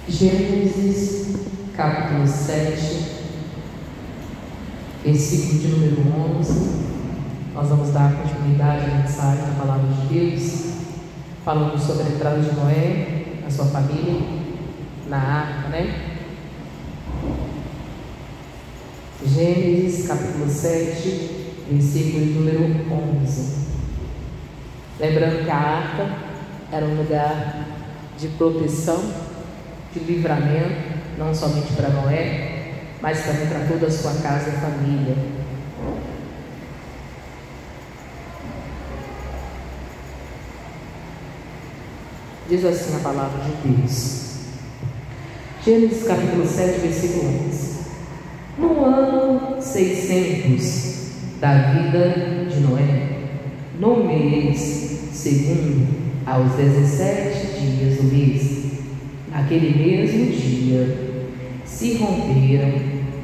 Gênesis, capítulo 7, versículo de número 11. Nós vamos dar continuidade à mensagem da Palavra de Deus, falando sobre a entrada de Noé, a sua família, na arca, né? Gênesis, capítulo 7, versículo de número 11. Lembrando que a arca era um lugar de proteção, de livramento, não somente para Noé, mas também para toda a sua casa e família. Diz assim a palavra de Deus. Gênesis capítulo 7, versículo 11. No ano 600 da vida de Noé, no mês segundo, aos 17 dias do mês, naquele mesmo dia, se romperam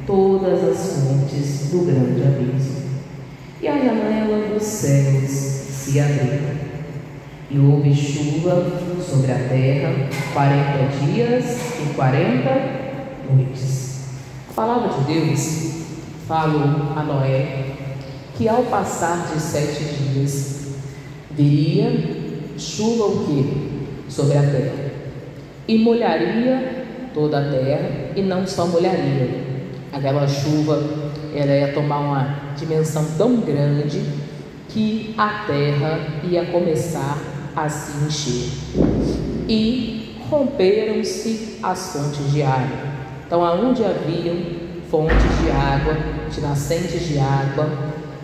todas as fontes do grande abismo, e a janela dos céus se abriu, e houve chuva sobre a terra 40 dias e 40 noites. A palavra de Deus falou a Noé que ao passar de 7 dias viria chuva o quê? Sobre a terra, e molharia toda a terra, e não só molharia, aquela chuva ela ia tomar uma dimensão tão grande que a terra ia começar a se encher, e romperam-se as fontes de água. Então, aonde haviam fontes de água, de nascentes de água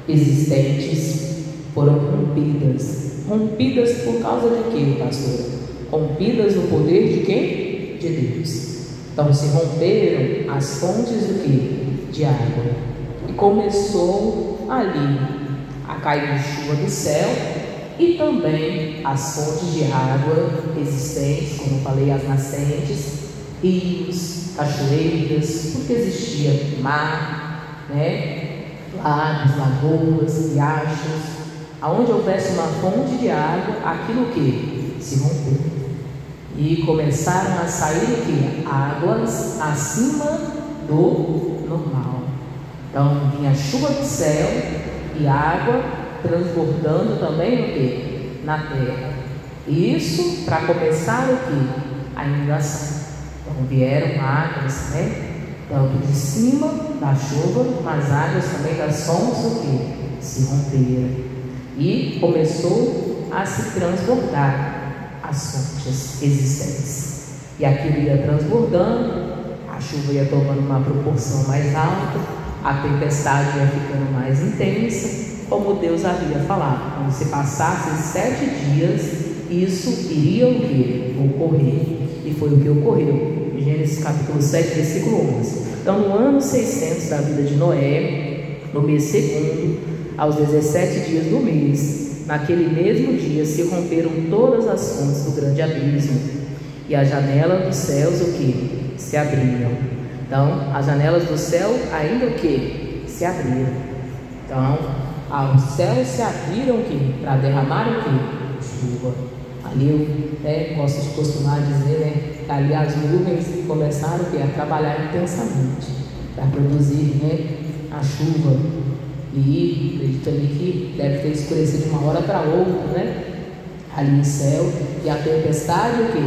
existentes, foram rompidas por causa de quê, pastora? Rompidas no poder de quem? De Deus. Então se romperam as fontes do quê? De água, e começou ali a cair chuva do céu, e também as fontes de água existentes, como eu falei, as nascentes, rios, cachoeiras, porque existia mar, né? Lagos, lagoas, riachos. Aonde houvesse uma fonte de água, aquilo que se rompeu, e começaram a sair o que? Águas acima do normal. Então vinha chuva do céu e água transbordando também o que? Na terra. Isso para começar o que? A inundação. Então vieram águas, né? Tanto de cima da chuva, mas águas também das fontes o que? Se romperam. E começou a se transbordar as fontes existentes, e aquilo ia transbordando, a chuva ia tomando uma proporção mais alta, a tempestade ia ficando mais intensa, como Deus havia falado. Quando se passasse 7 dias, isso iria o que? Ocorrer, e foi o que ocorreu. Gênesis capítulo 7, versículo 11. Então, no ano 600 da vida de Noé, no mês segundo, aos 17 dias do mês, naquele mesmo dia se romperam todas as fontes do grande abismo, e a janela dos céus o que? Se abriram. Então, as janelas do céu ainda o que? Se abriram. Então, os céus se abriram o que? Para derramar o que? Chuva. Ali eu gosto de costumar dizer, né? Ali as nuvens começaram o que? A trabalhar intensamente para produzir, né? A chuva. E acredito ali que deve ter escurecido de uma hora para outra, né? Ali no céu, e a tempestade o que?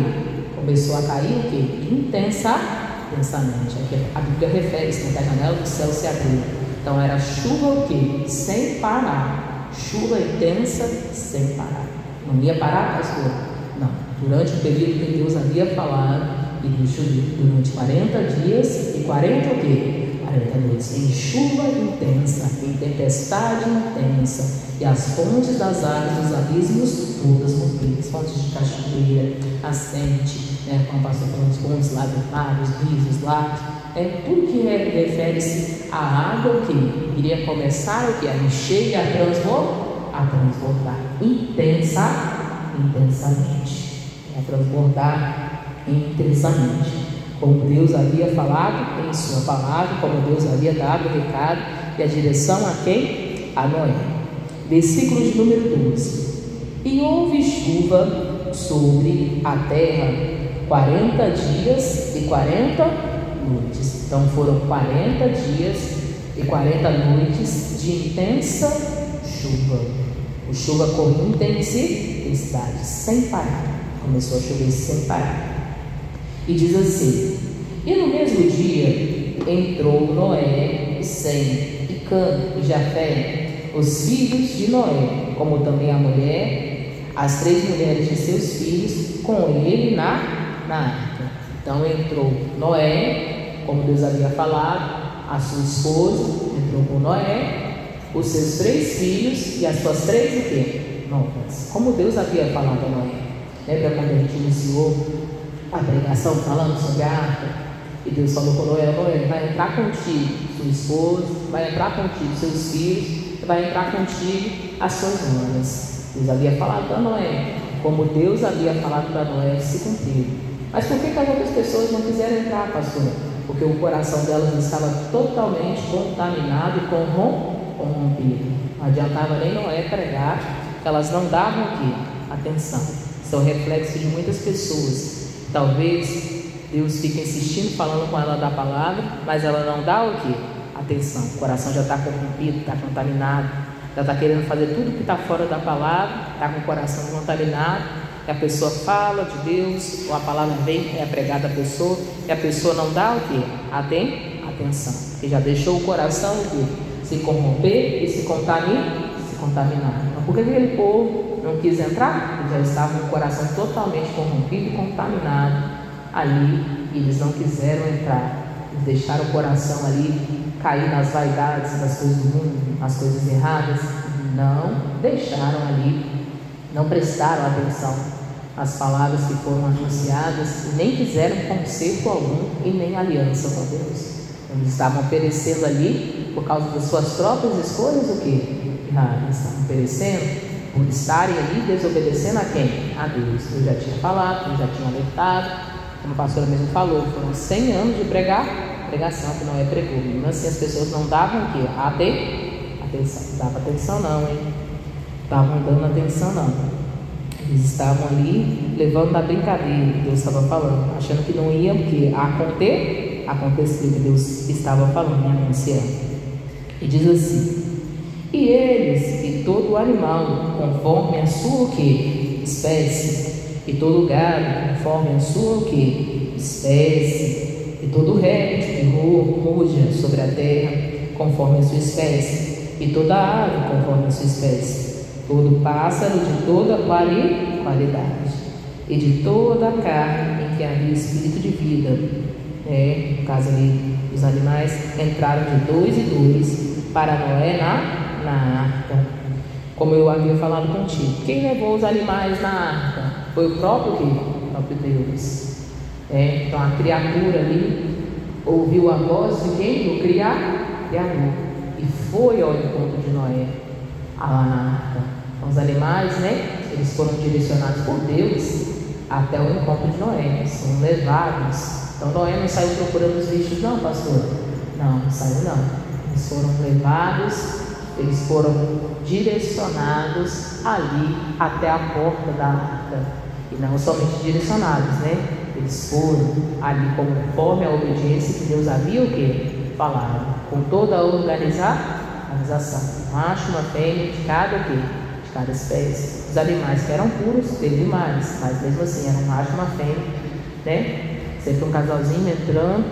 Começou a cair o que? Intensamente. Aqui a Bíblia refere-se, né, que a janela do céu se abriu. Então era chuva o que? Sem parar. Chuva intensa sem parar. Não ia parar, pastor? Não. Durante o período que Deus havia falado, e durante 40 dias e 40 o quê? 40 noites, em chuva intensa, em tempestade intensa, e as fontes das águas dos abismos todas rompidas, fontes de cachoeira, nascente, né, como pastor falando, fontes, lagos, rios, lagos, tudo que refere-se à água que iria começar o que? A encher e a transbordar intensamente, como Deus havia falado em sua palavra, como Deus havia dado o recado e a direção a quem? A Noé. Versículo de número 12. E houve chuva sobre a terra 40 dias e 40 noites. Então foram 40 dias e 40 noites de intensa chuva. A chuva com intensidade, sem parar. Começou a chover sem parar. E diz assim: e no mesmo dia entrou Noé, e Sem, e Cã, e Jafé, os filhos de Noé, como também a mulher, as 3 mulheres de seus filhos, com ele na arca. Então entrou Noé, como Deus havia falado, a sua esposa, entrou com Noé, os seus 3 filhos e as suas 3 o quê? Noras. Como Deus havia falado a Noé. Lembra quando a gente iniciou a pregação falando sobre a arca? E Deus falou com Noé: Noé, vai entrar contigo sua esposa, vai entrar contigo seus filhos, vai entrar contigo as suas noras. Deus havia falado para Noé, como Deus havia falado para Noé, se cumpriu. Mas por que as outras pessoas não quiseram entrar, pastor? Porque o coração delas estava totalmente contaminado e corrompido. Não adiantava nem Noé pregar, que elas não davam o quê? Atenção. Isso é o reflexo de muitas pessoas. Talvez Deus fique insistindo, falando com ela da palavra, mas ela não dá o quê? Atenção. O coração já está corrompido, está contaminado, já está querendo fazer tudo que está fora da palavra, está com o coração contaminado. E a pessoa fala de Deus, ou a palavra vem, é pregada à pessoa, e a pessoa não dá o quê? Atenção. Porque já deixou o coração o quê? Se corromper e se contaminar. Mas por que aquele povo não quis entrar? Eles já estavam com o coração totalmente corrompido e contaminado ali, e eles não quiseram entrar. Eles deixaram o coração ali cair nas vaidades das coisas do mundo, nas coisas erradas. Não deixaram ali, não prestaram atenção às palavras que foram anunciadas, e nem fizeram conserto algum e nem aliança com Deus. Eles estavam perecendo ali por causa das suas próprias escolhas, o quê? Eles estavam perecendo por estarem ali desobedecendo a quem? A Deus. Eu já tinha falado, eu já tinha alertado, como a pastora mesmo falou, foram 100 anos de pregação que Noé pregou. Mesmo assim as pessoas não davam o quê? Atenção. Não dava atenção não, hein? Estavam dando atenção não. Eles estavam ali levando da brincadeira que Deus estava falando, achando que não ia o quê? Acontecer o que Deus estava falando, anunciando. E diz assim: e eles e todo animal conforme a sua o quê? Espécie, e todo gado conforme a sua o quê? Espécie, e todo réptil que ruja sobre a terra conforme a sua espécie, e toda ave conforme a sua espécie, todo pássaro de toda qualidade, e de toda a carne em que havia espírito de vida. No caso ali, os animais entraram de 2 em 2 para Noé na arca. Como eu havia falado contigo, quem levou os animais na arca? Foi o próprio Deus. Então a criatura ali ouviu a voz de quem? Do Criador, e foi ao encontro de Noé lá na arca. Então, os animais, eles foram direcionados por Deus até o encontro de Noé, são levados. Então Noé não saiu procurando os bichos não, pastor? Não saiu não. Eles foram levados, eles foram direcionados ali até a porta da arca. E não somente direcionados, eles foram ali conforme a obediência que Deus havia o quê? Falado, com toda a organização, macho, uma fêmea de cada o quê? De cada espécie. Os animais que eram puros, teve mais, mas mesmo assim era um macho e uma fêmea, sempre um casalzinho entrando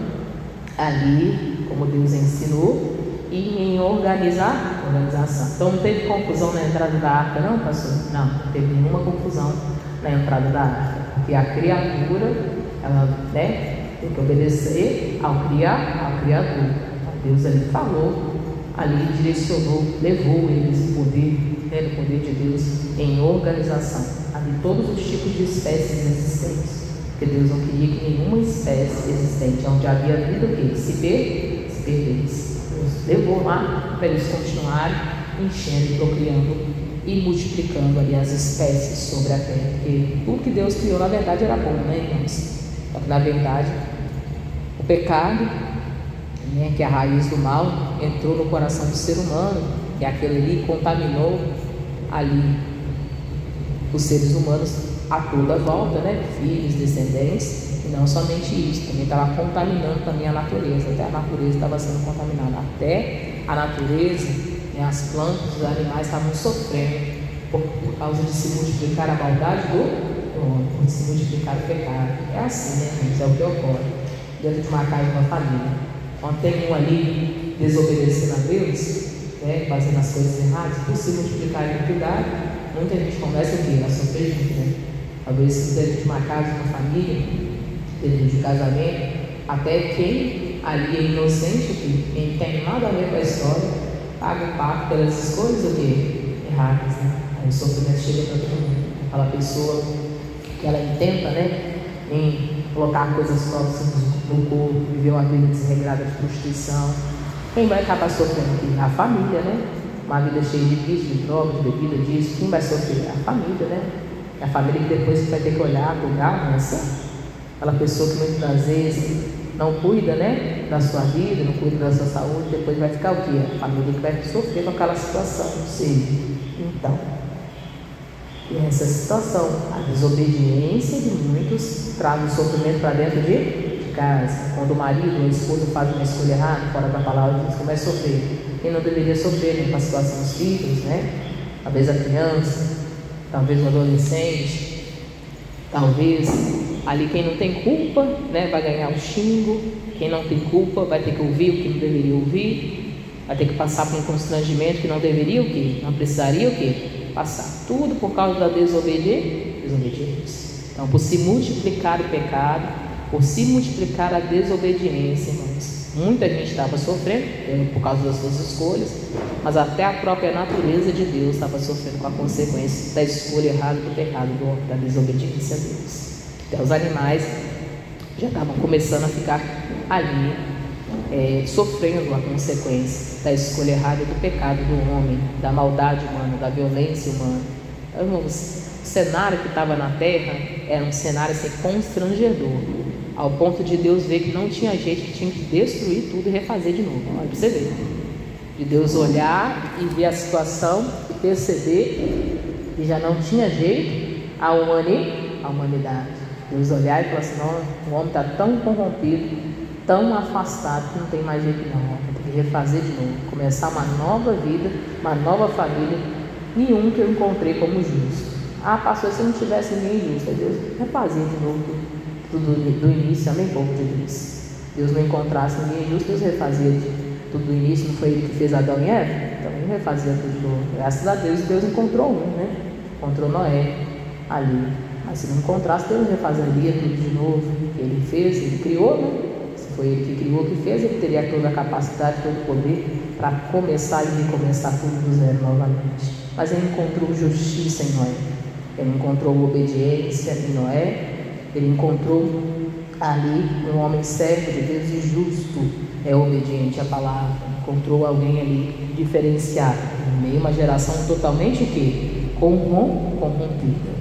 ali, como Deus ensinou, e em organização. Então não teve confusão na entrada da arca, não, pastor? Não teve nenhuma confusão na entrada da arca, porque a criatura, ela tem que obedecer ao Criador. Deus ali falou, ali direcionou, levou eles no poder de Deus em organização, ali todos os tipos de espécies existentes. Porque Deus não queria que nenhuma espécie existente onde havia vida o quê? Se perdesse. Deus levou lá para eles continuarem enchendo, procriando e multiplicando ali as espécies sobre a terra. Porque tudo que Deus criou na verdade era bom, irmãos? Só que na verdade o pecado, que é a raiz do mal, entrou no coração do ser humano, e aquele ali contaminou ali os seres humanos a toda volta, né? Filhos, descendentes, e não somente isso, também estava contaminando também a natureza, até a natureza estava sendo contaminada, até a natureza, né, as plantas, os animais estavam sofrendo por causa de se multiplicar a maldade do homem, por se multiplicar o pecado. É assim, né, gente? É o que ocorre dentro de uma casa, de uma família. Quando tem um ali desobedecendo a Deus, né, fazendo as coisas erradas, por se multiplicar a iniquidade, muita gente começa a sofrer junto, né? Talvez dentro de uma casa, de uma família, dentro de um casamento, até quem ali é inocente, quem não tem nada a ver com a história, paga o pato pelas escolhas o quê? Erradas, né? Aí o sofrimento chega para todo mundo. Aquela pessoa que ela intenta, né, em colocar coisas próximas no corpo, viver uma vida desregrada de prostituição. Quem vai acabar sofrendo aqui? A família, né? Uma vida cheia de vício, de drogas, de bebida, disso. Quem vai sofrer? A família, né? É a família que depois vai ter que olhar, cuidar, nessa. Aquela pessoa que muitas das vezes não cuida, né, da sua vida, não cuida da sua saúde, depois vai ficar o quê? A família que vai sofrer com aquela situação. Ou seja, então, essa situação, a desobediência de muitos traz o sofrimento para dentro de casa. Quando o marido ou a esposa faz uma escolha errada, fora da palavra, eles começam a sofrer. Quem não deveria sofrer, né, com a situação dos filhos, né? Talvez a criança, talvez o adolescente, talvez ali quem não tem culpa, né, vai ganhar o xingo. Quem não tem culpa vai ter que ouvir o que não deveria ouvir, vai ter que passar por um constrangimento que não deveria o quê? Não precisaria o quê? Passar. Tudo por causa da desobediência. Então, por se multiplicar o pecado, por se multiplicar a desobediência, irmãos, muita gente estava sofrendo por causa das suas escolhas, mas até a própria natureza de Deus estava sofrendo com a consequência da escolha errada do pecado, da desobediência a Deus. Até os animais já estavam começando a ficar ali, sofrendo a consequência da escolha errada do pecado do homem, da maldade humana, da violência humana. Então, irmãos, o cenário que estava na terra era um cenário assim, constrangedor, ao ponto de Deus ver que não tinha jeito, que tinha que destruir tudo e refazer de novo. Olha para você ver, de Deus olhar e ver a situação e perceber que já não tinha jeito a humanidade. Deus olhar e falar assim: não, o homem está tão corrompido, tão afastado, que não tem mais jeito não, vai ter que refazer de novo, começar uma nova vida, uma nova família. Nenhum que eu encontrei como justo. Ah, pastor, se não tivesse ninguém justo, Deus refazia de novo tudo do início. Amém, povo de Deus? Deus não encontrasse ninguém justo, Deus refazia tudo do início. Não foi Ele que fez Adão e Eva? Também refazia tudo de novo. Graças a Deus, Deus encontrou um, né? Encontrou Noé ali. Mas se não encontrasse, Deus refazeria tudo de novo. Ele fez, Ele criou, né? Se foi Ele que criou, que fez, Ele teria toda a capacidade, todo o poder para começar e recomeçar tudo do zero novamente. Mas Ele encontrou justiça em Noé, Ele encontrou obediência em Noé, Ele encontrou ali um homem servo de Deus e justo, obediente à palavra. Encontrou alguém ali diferenciado, no meio de uma geração totalmente o quê? Corrompida.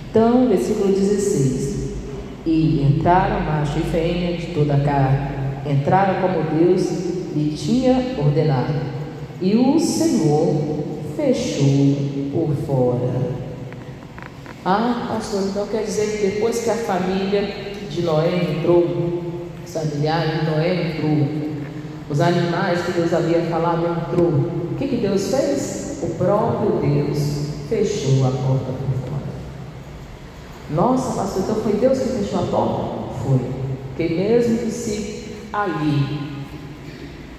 Então, versículo 16: e entraram macho e fêmea de toda a carne, entraram como Deus lhe tinha ordenado, e o Senhor fechou por fora. Ah, pastor, então quer dizer que depois que a família de Noé entrou, os familiares de Noé entrou, os animais que Deus havia falado entrou, o que Deus fez? O próprio Deus fechou a porta por fora. Nossa, pastor, então foi Deus que fechou a porta? Foi. Porque mesmo que se ali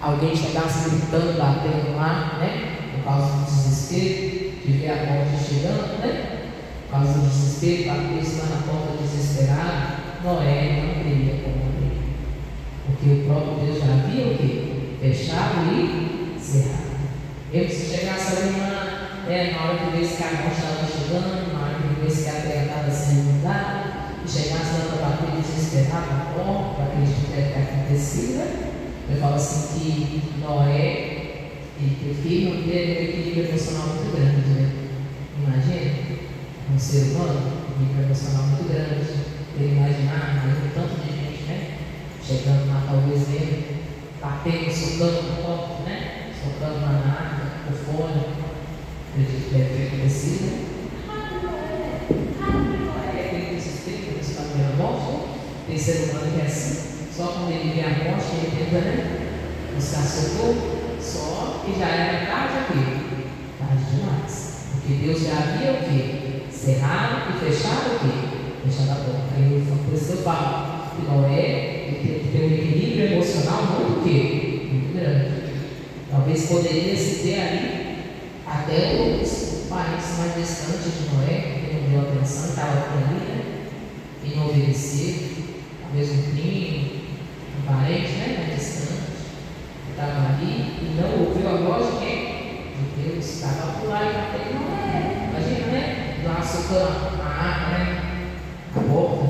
alguém chegasse gritando, batendo lá, né, por causa do desespero, de ver a morte chegando, né? Por causa do desespero, batesse lá na porta desesperado, Noé não teria como morrer. Porque o próprio Deus já havia o quê? Fechado e cerrado. Eu, se chegasse ali na hora que visse que a morte estava chegando, na hora que visse que a terra estava sendo mudada, e chegasse lá para bater desesperado na porta, para acreditar que deve ter acontecido, eu falo assim que Noé ele manter um equilíbrio emocional muito grande, né? Imagina um ser humano, um equilíbrio emocional muito grande. Ele imaginar, um tanto de gente, né? Chegando lá, talvez ele, batendo, socando na porta, né? Socando na água, por fora. Acredito que deve ter acontecido. Tem ser humano que é assim, só quando ele vê a morte, ele tenta, né? Buscar socorro, só que já era tarde aqui. Tarde demais. Porque Deus já havia o quê? Cerrado e fechado o quê? Fechado a porta. Por isso que eu falo que Noé ele tem que ter um equilíbrio emocional muito o quê? Muito grande. Talvez poderia se ter ali até os parentes mais distantes de Noé, que não deu atenção, estava por ali, né? E não obedeceu. Talvez um primo, um parente, né? Mais distante, estava ali e não ouviu a voz de quem? De Deus. Estava por lá e bateu. Imagina, né? Lá socando a arma, né? A porta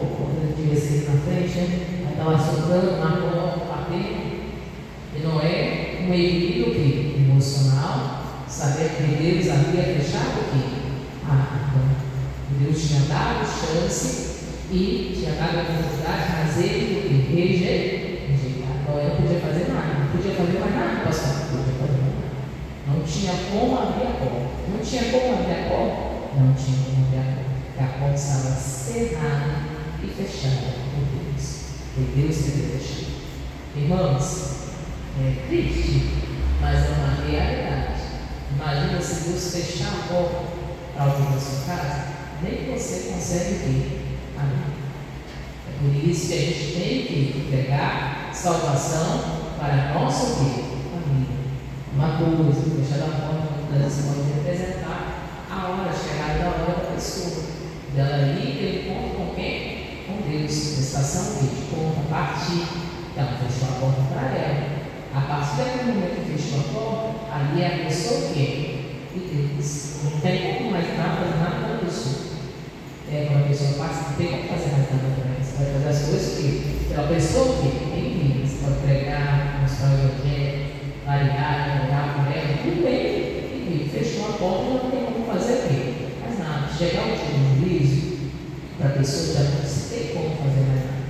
devia ser na frente, né? Aí estava socando na porta, batendo. E Noé, um equilíbrio que emocional, saber que Deus havia fechado o quê? A arma. Deus tinha dado chance e tinha dado a oportunidade, mas ele rejeitar. Noé não podia fazer nada, não podia fazer mais nada, pastor. Não podia fazer nada. Não tinha como abrir a porta. Não tinha como abrir a porta? Não tinha como abrir a porta. Porque a porta estava cerrada e fechada por Deus. Foi Deus que deu fechado. Irmãos, é triste, mas é uma realidade. Imagina se Deus fechar a porta para alguém da sua casa, nem você consegue ver. Amém. É por isso que a gente tem que pegar salvação para a nossa família. Uma coisa, fechar a porta, muitas vezes pode representar a hora, a chegada da hora da pessoa. Dela ali ter encontro com quem? Com Deus. Prestação de conta, partir. Ela fechou a porta para ela. A partir daquele momento que fechou a porta, ali é a pessoa o quê? De Deus. Não tem como mais nada, fazer nada com a pessoa. Quando a pessoa passa, não tem como fazer mais nada com ela. Você vai fazer as coisas que ela pensou que tem vida. Você pode pregar, mostrar o evangelho, variar, orar com ela, tudo bem. E fechou a porta e não tem como fazer o quê? Mais nada. Chegar o dia do juízo, para a pessoa já não se tem como fazer mais nada.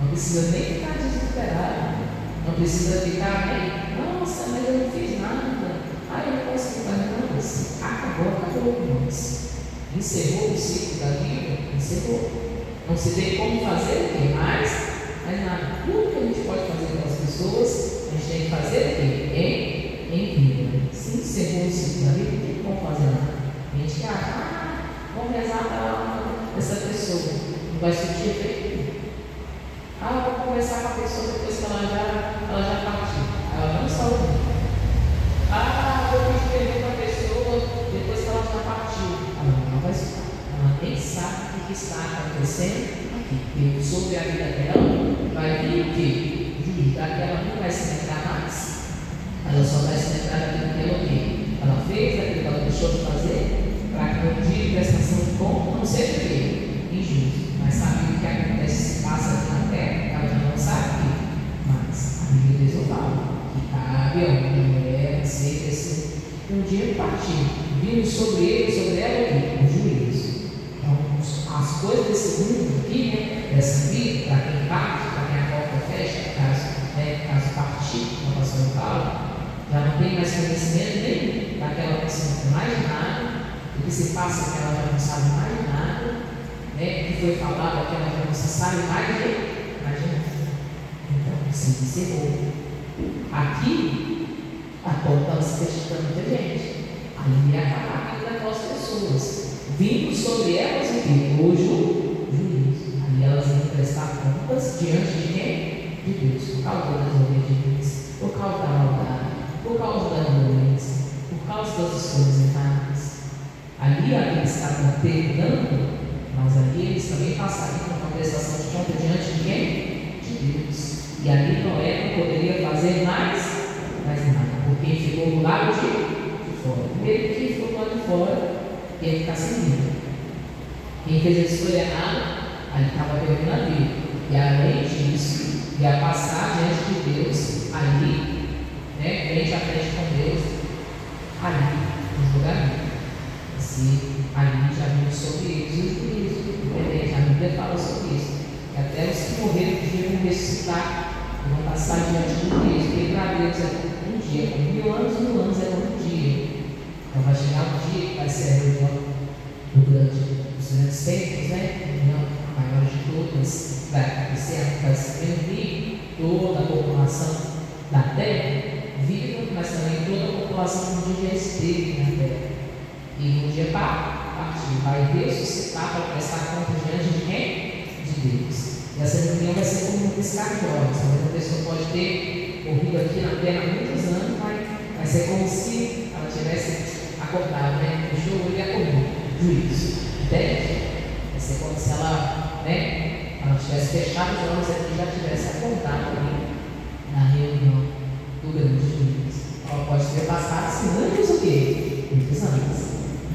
Não precisa nem ficar desesperado. Não precisa ficar bem. Nossa, mas eu não fiz nada. Eu não posso fazer nada. Acabou, irmãos. Encerrou o ciclo da vida, encerrou. Não se tem como fazer o que mais nada. Tudo que a gente pode fazer com as pessoas, a gente tem que fazer o quê? Em vida. Se encerrou o ciclo da vida, não tem como fazer nada. A gente quer achar, vamos rezar para essa pessoa, não vai surtir efeito. Vou conversar com a pessoa depois que ela já partiu. Ela não salvou. Vou escrever para a pessoa depois que ela já partiu. Ela não vai escutar. Ela nem sabe o que está acontecendo aqui. Deus sobre a vida dela vai vir o quê? Juízo. Ela não vai se lembrar mais. Ela só vai se lembrar daquilo que ela fez, daquilo que ela deixou de fazer, para que no dia de prestação de conta não seja o quê? Injusto. Mas sabe o que acontece, se passa aqui na terra, ela já não sabe. Mas a Bíblia diz, eu falo, que cabe a uma mulher ser esse um dia partir, vindo sobre ele, sobre ela, o juízo. Então, as coisas desse mundo aqui, né, dessa vida, para quem parte, para quem a porta fecha, caso partir, como a pastora fala, já não tem mais conhecimento nem daquela pessoa mais nada, do que se passa que ela já não sabe mais nada, né, que foi falado que ela já não se sabe mais de nada. Então, se encerrou. Aqui, a porta estava se fechando muita gente. Ali ia acabar a vida daquelas pessoas, vindo sobre elas o que? O juízo. Ali elas iam prestar contas diante de quem? De Deus, por causa das obediências, por causa da maldade, por causa da violência, por causa das escolhas erradas. Ali a vida estava terminando, mas ali eles também passariam por uma prestação de conta diante de quem? De Deus. E ali Noé não poderia fazer mais nada, porque ficou do lado de fora. Primeiro que ficou do lado de fora, ia ficar sem vida. Quem fez a escolha errada, ali estava perdendo a vida. E além disso, ia passar diante de Deus, ali, né, frente a frente com Deus, ali, no julgamento. Assim, ali já viu sobre eles o juízo. A Bíblia fala sobre isso. E até os que morreram podiam ressuscitar, vão passar diante de Deus, porque para Deus é um dia, como 1000 anos é um dia. Então vai chegar um dia que vai ser a reunião dos grandes tempos, né? a maior de todas, vai acontecer, vai se reunir toda a população da terra viva, mas também toda a população que um dia já esteve na terra. E um dia partir, vai ressuscitar para prestar conta diante de quem? De Deus. E essa reunião vai ser como um piscar de olhos. A pessoa pode ter morrido aqui na terra há muitos anos, mas vai ser como se ela tivesse acordado, né? Fechou o olho e acordou. Juízo. Entende? Vai ser como se ela, né? Ela tivesse fechado os olhos aqui e já tivesse acordado ali na reunião do grande juízo. Ela pode ter passado assim, anos o quê? Muitos anos.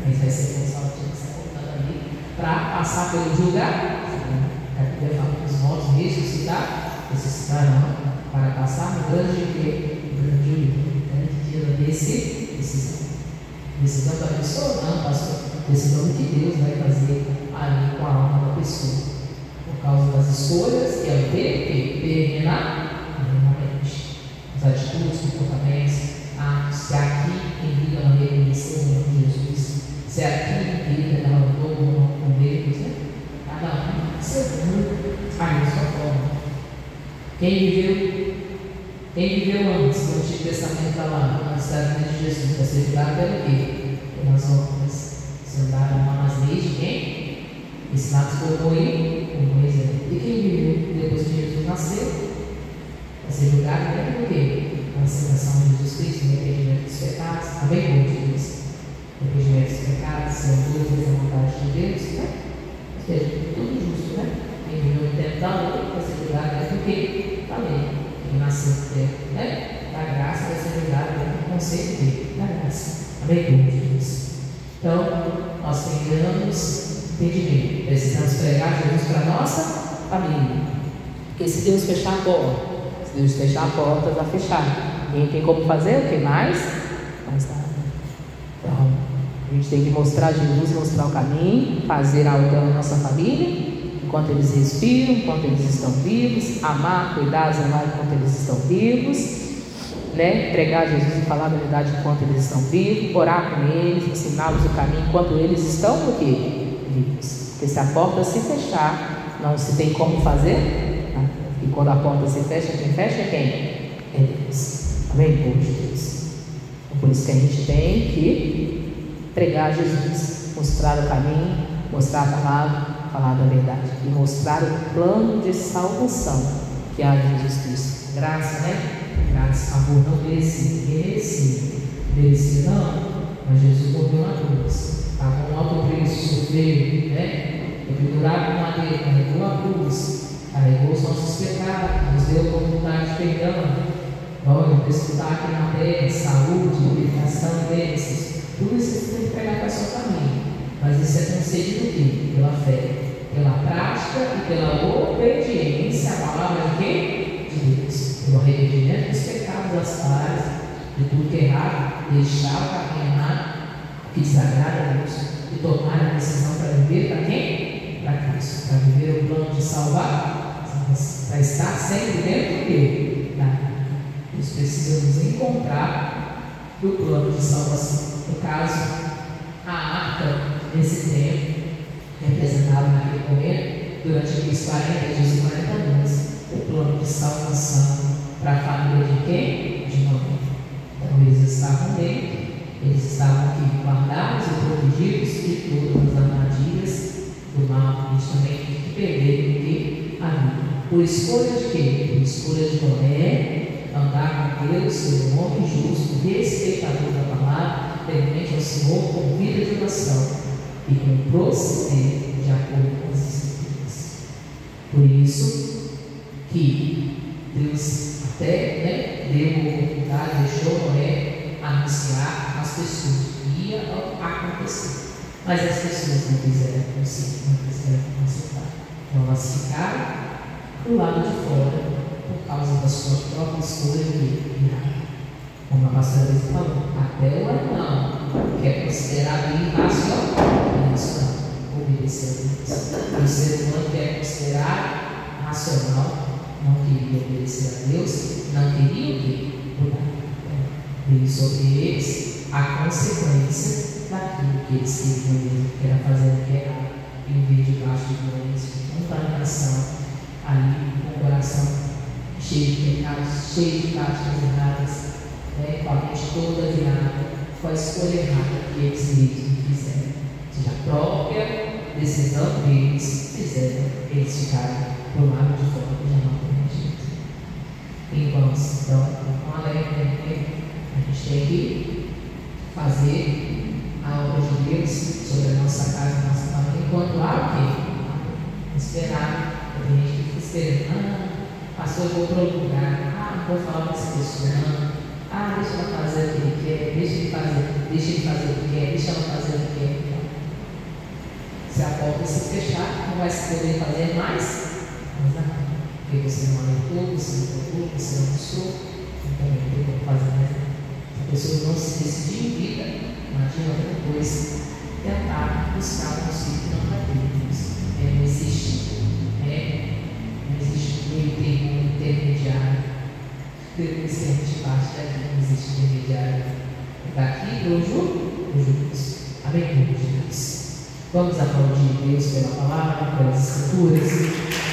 Mas vai ser como se ela tivesse acordado ali para passar pelo julgamento. Poder falar que os mortos ressuscitarão para passar no grande dia da decisão da pessoa, não, pastor, decisão do que Deus vai fazer ali com a alma da pessoa, por causa das escolhas que ela teve que terminar normalmente, as atitudes, comportamentos, se aqui em vida ela reconheceu o nome de Jesus, se aqui em vida ela andou com Deus, né? Cada um segundo a mesma forma. Quem viveu antes do Antigo Testamento lá, antes da vida de Jesus, vai ser julgado pelo quê? Pelas obras. Se andaram nas leis de quem? Ensinados por Moisés. E quem viveu depois que Jesus nasceu, vai ser julgado pelo quê? A aceitação de Jesus Cristo, o arrependimento dos pecados. Amém, Jesus? O arrependimento dos pecados, são duas vezes a vontade de Deus, né? Ou seja, tudo justo, né? Quem viveu o tempo da lei vai ser julgado dentro do que? Da lei. Quem nasceu no tempo, né? Da graça vai ser julgado dentro do conceito da graça. Amém, Jesus? Então, nós temos entendimento. Precisamos pregar Jesus para a nossa família. Porque se Deus fechar a porta, se Deus fechar a porta, vai fechar. Ninguém tem como fazer o que mais? Mais nada. Então, a gente tem que mostrar Jesus, mostrar o caminho, fazer algo na nossa família, enquanto eles respiram, enquanto eles estão vivos, amar, cuidar, zelar enquanto eles estão vivos, né? Pregar Jesus e falar a verdade enquanto eles estão vivos, orar com eles, ensiná-los o caminho enquanto eles estão o quê? Vivos. Porque se a porta se fechar, não se tem como fazer, tá? E quando a porta se fecha, quem fecha é quem? É Deus. Amém, povo de Deus? Então, por isso que a gente tem que pregar Jesus, mostrar o caminho, mostrar a palavra, falar da verdade e mostrar o plano de salvação que há em Jesus Cristo. Graça, né? Graça, amor não merecido, merecido não, mas Jesus morreu na cruz, pagou um alto preço, sofreu, né? Foi pendurado com madeira, carregou a cruz, carregou os nossos pecados, nos deu a oportunidade de perdão. Vamos desfrutar aqui na terra, saúde, libertação, bênçãos. Tudo isso você tem que pegar para a sua família. Mas isso é concedido o quê? Pela fé, pela prática e pela obediência à palavra de quem? De Deus. Pelo arrependimento dos pecados, das falhas, de tudo que é errado, deixar o caminho errado, que desagrada a Deus, e tomar a decisão para viver para quem? Para Cristo. Para viver o plano de salvar, para estar sempre dentro do quê? Da vida. Nós precisamos encontrar o plano de salvação. No caso, a arca nesse tempo, representava naquele momento, durante aqueles 40 dias e 40 anos, o plano de salvação para a família de quem? De Noé. Então eles estavam dentro, eles estavam aqui guardados e protegidos de todas as armadilhas do mal. Eles também tinham que perder o que? A vida. Por escolha de quem? Por escolha de Noé, andar com Deus, ser um homem justo, respeitador da palavra, temente ao Senhor com vida de oração e com proceder de acordo com as Escrituras. Por isso que Deus até deu uma oportunidade, deixou Noé anunciar às pessoas que ia acontecer. Mas as pessoas não quiseram aceitar. Então elas ficaram do lado de fora por causa da sua própria escolha de virar. Como a pastora falou, até o animal que é considerado irracional, isso não, obedecer a Deus. O ser humano que é considerado racional não queria obedecer a Deus, não queria o quê? Veio sobre eles a consequência daquilo que eles queriam mesmo, que era fazer o que era errado. viver debaixo de violência, de contaminação, ali com o coração cheio de pecados, cheio de práticas erradas, né, com a mente toda virada, com a escolha errada que eles mesmos fizeram. Ou seja, a própria decisão deles fizeram eles ficarem do lado de fora e já não permitido. Irmãos, então, com alegria, a gente tem que fazer a obra de Deus sobre a nossa casa, a nossa família, enquanto há o quê? Esperar. Tem gente que fica esperando, pastor, eu vou para outro lugar, não vou falar com essa pessoa, não. Deixa ela fazer o que ele quer, deixa ele fazer o que quer, deixa ela fazer o que quer. Se a porta se fechar, não vai se poder fazer mais nada. Porque você não alertou, você não tocou, você não mostrou, então não tem como fazer mais nada. Se a pessoa não se decidir em vida, não adianta depois tentar buscar um consigo que não vai ter isso. Não existe. Não existe meio termo intermediário. Depois que a gente parte daqui, não existe intermediário. Daqui eu juro, juntos. Amém, Deus. Vamos aplaudir Deus pela palavra, pelas escrituras.